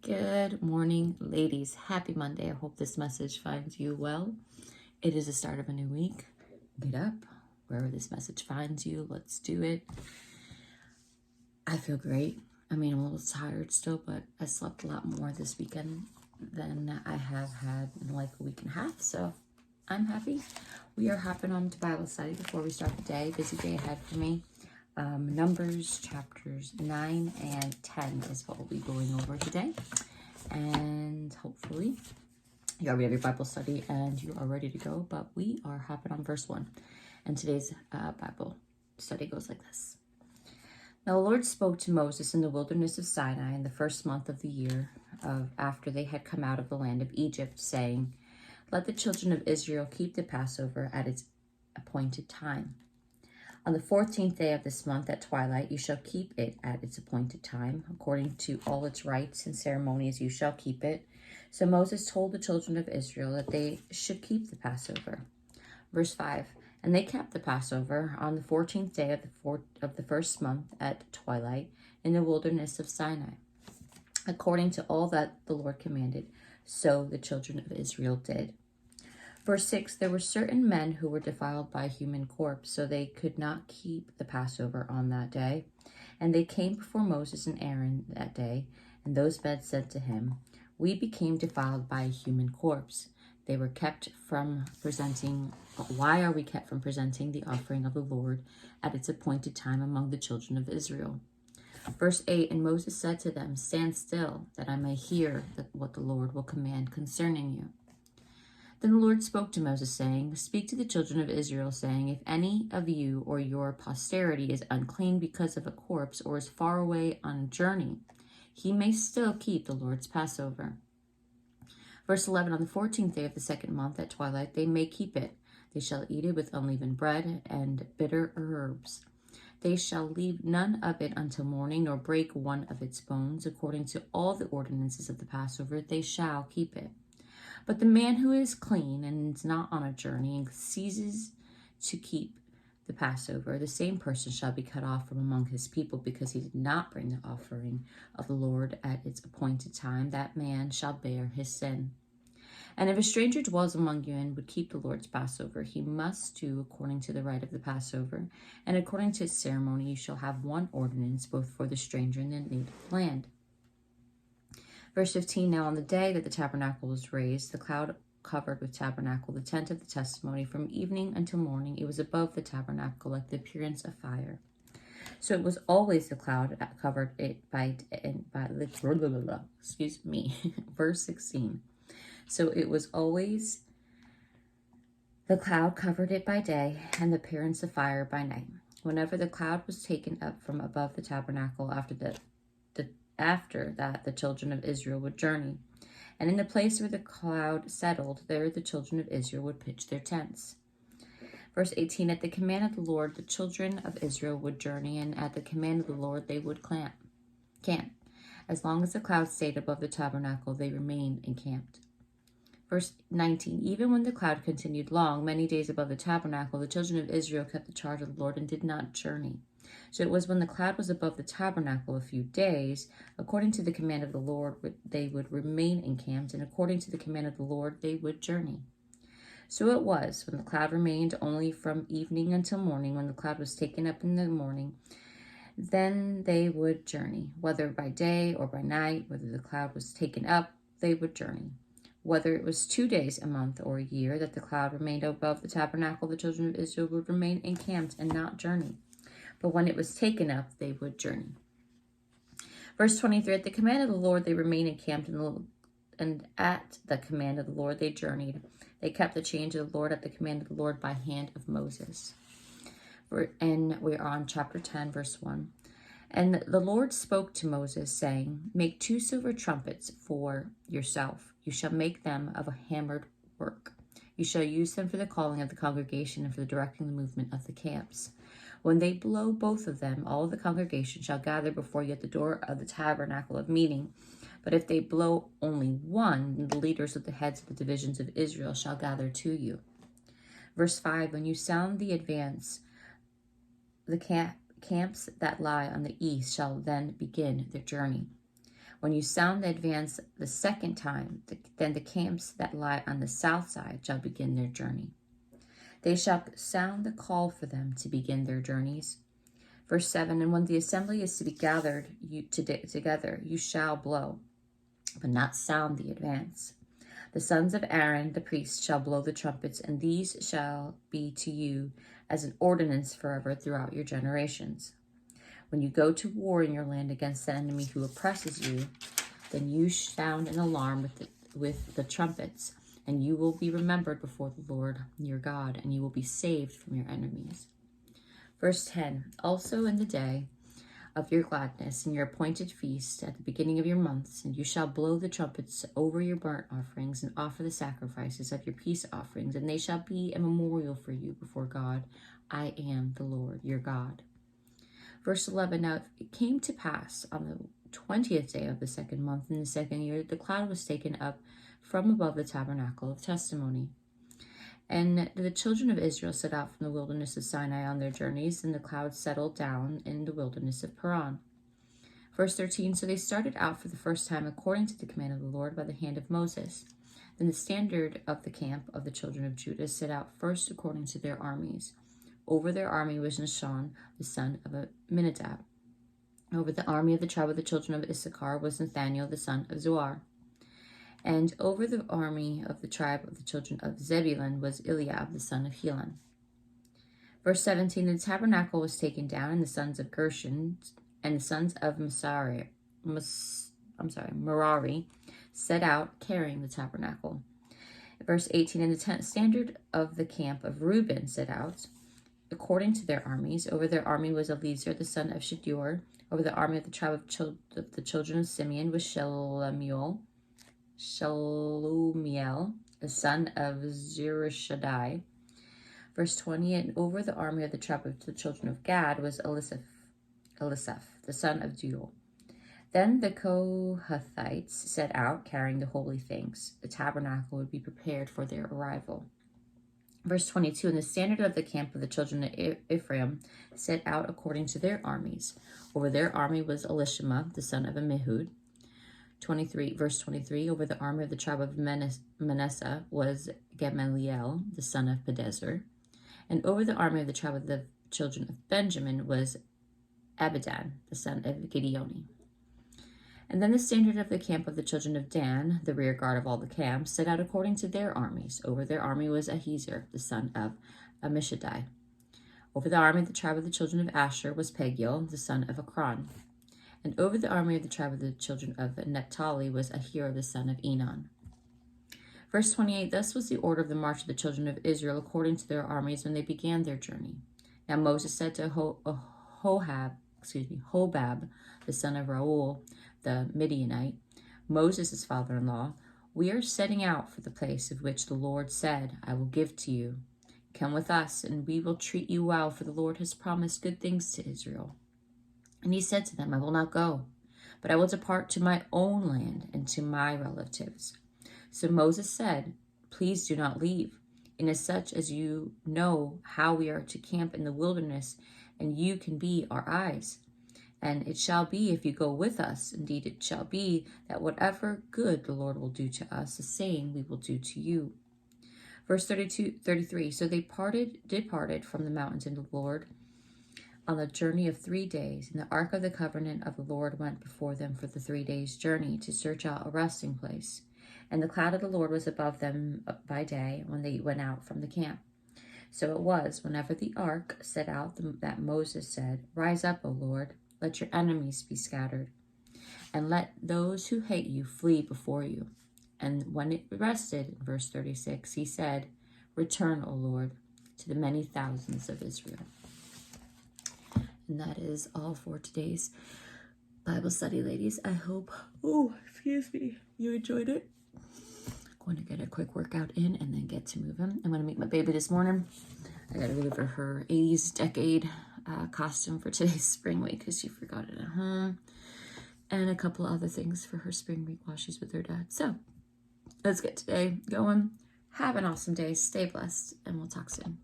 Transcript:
Good morning, ladies. Happy Monday. I hope this message finds you well. It is the start of a new week. Get up. Wherever this message finds you, let's do it. I feel great. I'm a little tired still, but I slept a lot more this weekend than I have had in like a week and a half, so I'm happy. We are hopping on to Bible study before we start the day. Busy day ahead for me. Numbers chapters 9 and 10 is what we'll be going over today. And hopefully you already have your Bible study and you are ready to go, but we are hopping on verse 1. And today's Bible study goes like this. Now the Lord spoke to Moses in the wilderness of Sinai in the first month of the year after they had come out of the land of Egypt, saying, Let the children of Israel keep the Passover at its appointed time. On the 14th day of this month at twilight, you shall keep it at its appointed time. According to all its rites and ceremonies, you shall keep it. So Moses told the children of Israel that they should keep the Passover. Verse 5, And they kept the Passover on the 14th day of the first month at twilight in the wilderness of Sinai, according to all that the Lord commanded. So the children of Israel did. Verse 6, There were certain men who were defiled by a human corpse, so they could not keep the Passover on that day. And they came before Moses and Aaron that day, and those men said to him, We became defiled by a human corpse. They were kept from presenting. Why are we kept from presenting the offering of the Lord at its appointed time among the children of Israel? Verse 8, And Moses said to them, Stand still, that I may hear what the Lord will command concerning you. Then the Lord spoke to Moses, saying, Speak to the children of Israel, saying, If any of you or your posterity is unclean because of a corpse or is far away on a journey, he may still keep the Lord's Passover. Verse 11, On the 14th day of the second month at twilight, they may keep it. They shall eat it with unleavened bread and bitter herbs. They shall leave none of it until morning, nor break one of its bones. According to all the ordinances of the Passover, they shall keep it. But the man who is clean and is not on a journey and ceases to keep the Passover, the same person shall be cut off from among his people, because he did not bring the offering of the Lord at its appointed time. That man shall bear his sin. And if a stranger dwells among you and would keep the Lord's Passover, he must do according to the rite of the Passover. And according to its ceremony, you shall have one ordinance, both for the stranger and the native land. Verse 15, Now on the day that the tabernacle was raised, the cloud covered with tabernacle the tent of the testimony from evening until morning. It was above the tabernacle like the appearance of fire. So it was always the cloud that covered it Verse 16. So it was always the cloud covered it by day, and the appearance of fire by night. Whenever the cloud was taken up from above the tabernacle, after that, the children of Israel would journey. And in the place where the cloud settled, there the children of Israel would pitch their tents. Verse 18, At the command of the Lord, the children of Israel would journey, and at the command of the Lord, they would camp. As long as the cloud stayed above the tabernacle, they remained encamped. Verse 19, Even when the cloud continued long, many days above the tabernacle, the children of Israel kept the charge of the Lord and did not journey. So it was when the cloud was above the tabernacle a few days, according to the command of the Lord, they would remain encamped, and according to the command of the Lord, they would journey. So it was when the cloud remained only from evening until morning, when the cloud was taken up in the morning, then they would journey. Whether by day or by night, whether the cloud was taken up, they would journey. Whether it was 2 days, a month, or a year that the cloud remained above the tabernacle, the children of Israel would remain encamped and not journey. But when it was taken up, they would journey. Verse 23, At the command of the Lord, they remained encamped, and at the command of the Lord, they journeyed. They kept the change of the Lord at the command of the Lord by hand of Moses. And we are on chapter 10, verse 1. And the Lord spoke to Moses, saying, Make 2 silver trumpets for yourself. You shall make them of a hammered work. You shall use them for the calling of the congregation and for the directing the movement of the camps. When they blow both of them, all of the congregation shall gather before you at the door of the tabernacle of meeting. But if they blow only one, the leaders of the heads of the divisions of Israel shall gather to you. Verse 5, When you sound the advance, the camps that lie on the east shall then begin their journey. When you sound the advance the second time, then the camps that lie on the south side shall begin their journey. They shall sound the call for them to begin their journeys. Verse 7, and when the assembly is to be gathered together, you shall blow, but not sound the advance. The sons of Aaron, the priest, shall blow the trumpets, and these shall be to you as an ordinance forever throughout your generations. When you go to war in your land against the enemy who oppresses you, then you sound an alarm with the trumpets, and you will be remembered before the Lord your God, and you will be saved from your enemies. Verse 10, also in the day of your gladness and your appointed feast at the beginning of your months, and you shall blow the trumpets over your burnt offerings and offer the sacrifices of your peace offerings, and they shall be a memorial for you before God. I am the Lord your God. Verse 11, now it came to pass on the 20th day of the second month in the second year that the cloud was taken up from above the tabernacle of testimony. And the children of Israel set out from the wilderness of Sinai on their journeys, and the cloud settled down in the wilderness of Paran. Verse 13, so they started out for the first time according to the command of the Lord by the hand of Moses. Then the standard of the camp of the children of Judah set out first according to their armies. Over their army was Nahshon, the son of Amminadab. Over the army of the tribe of the children of Issachar was Nathaniel, the son of Zuar. And over the army of the tribe of the children of Zebulun was Eliab, the son of Helon. Verse 17, the tabernacle was taken down, and the sons of Gershon and the sons of Merari set out carrying the tabernacle. Verse 18, and the standard of the camp of Reuben set out according to their armies. Over their army was Eliezer, the son of Shedeur. Over the army of the tribe of the children of Simeon was Shelumiel, the son of Zurishaddai. Verse 20, and over the army of the tribe of the children of Gad was Elisaph, the son of Deuel. Then the Kohathites set out, carrying the holy things. The tabernacle would be prepared for their arrival. Verse 22, and the standard of the camp of the children of Ephraim set out according to their armies. Over their army was Elishama, the son of Ammihud. Verse 23, over the army of the tribe of Manasseh was Gamaliel, the son of Pedazzur. And over the army of the tribe of the children of Benjamin was Abidan, the son of Gideoni. And then the standard of the camp of the children of Dan, the rear guard of all the camps, set out according to their armies. Over their army was Ahiezer, the son of Ammishaddai. Over the army of the tribe of the children of Asher was Pagiel, the son of Akron. And over the army of the tribe of the children of Naphtali was Ahira, the son of Enon. Verse 28, thus was the order of the march of the children of Israel according to their armies when they began their journey. Now Moses said to Hobab, the son of Reuel, the Midianite, Moses' father-in-law, we are setting out for the place of which the Lord said, I will give to you. Come with us, and we will treat you well, for the Lord has promised good things to Israel. And he said to them, I will not go, but I will depart to my own land and to my relatives. So Moses said, please do not leave, inasmuch as you know how we are to camp in the wilderness, and you can be our eyes. And it shall be, if you go with us, indeed it shall be, that whatever good the Lord will do to us, the same we will do to you. Verse 33, so they departed from the mountains in the Lord on the journey of 3 days, and the ark of the covenant of the Lord went before them for the 3 days' journey to search out a resting place. And the cloud of the Lord was above them by day when they went out from the camp. So it was, whenever the ark set out, that Moses said, rise up, O Lord, let your enemies be scattered, and let those who hate you flee before you. And when it rested, in verse 36, he said, return, O Lord, to the many thousands of Israel. And that is all for today's Bible study, ladies. I hope, you enjoyed it. I'm going to get a quick workout in and then get to moving. I'm going to meet my baby this morning. I got to deliver her 80s decade costume for today's spring week because she forgot it at home. And a couple other things for her spring week while she's with her dad. So let's get today going. Have an awesome day. Stay blessed, and we'll talk soon.